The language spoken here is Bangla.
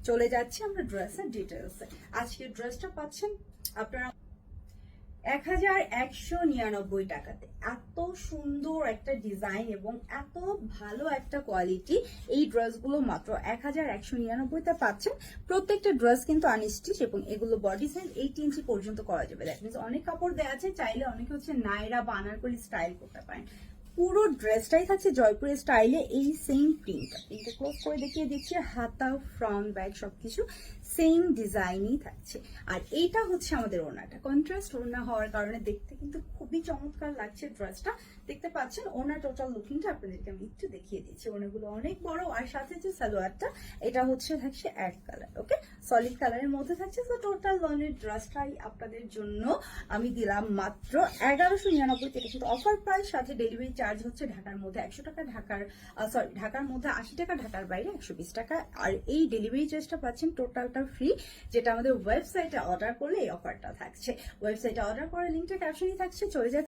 চলে যাচ্ছি আমরা ড্রেসের ডিটেলসে। আজকের ড্রেসটা পাচ্ছেন আপনারা 1199 টাকাতে। এত সুন্দর একটা ডিজাইন এবং এত ভালো একটা কোয়ালিটি, এই ড্রেসগুলো মাত্র 1199তে পাচ্ছেন। প্রত্যেকটা ড্রেস কিন্তু আনস্টিচ এবং এগুলো বডি সাইজ 8 ইঞ্চি পর্যন্ত করা যাবে। দ্যাট মিনস অনেক কাপড় দেওয়া আছে, চাইলে অনেকে হচ্ছে নাইরা বা আনারকলি স্টাইল করতে পারেন। পুরো ড্রেসটাই থাকছে জয়পুরের স্টাইলে, এই সেম প্রিন্টটা। প্রিন্টটা ক্লোজ করে দেখিয়ে দিচ্ছি, হাতা ফ্রন্ট ব্যাক সবকিছু সেম ডিজাইনই থাকছে। আর এইটা হচ্ছে আমাদের ওড়নাটা, কন্ট্রাস্ট ওড়না হওয়ার কারণে দেখতে কিন্তু খুবই চমৎকার লাগছে ড্রেসটা। দেখতে পাচ্ছেন ওড়না টোটাল লুকিংটা আপনাদেরকে আমি একটু দেখিয়ে দিচ্ছি। ওড়নাগুলো অনেক বড়, আর সাথে যে সালোয়ারটা এটা হচ্ছে থাকছে এক কালার, ওকে সলিড কালারের মধ্যে থাকছে। তো টোটাল ওয়ানের ড্রেসটাই আপনাদের জন্য আমি দিলাম মাত্র 1199। এটা কিন্তু অফার প্রাইস, সাথে ডেলিভারি চার্জ হচ্ছে ঢাকার মধ্যে 100 টাকা, ঢাকার মধ্যে 80 টাকা, ঢাকার বাইরে 120 টাকা। আর এই ডেলিভারি চার্জটা পাচ্ছেন টোটালটা ফ্রি, যেটা আমাদের ওয়েবসাইটে অর্ডার করলে এই অফারটা থাকছে। ওয়েবসাইটে অর্ডার করার লিঙ্কটা ক্যাপশনই থাকছে, চলে যাচ্ছে।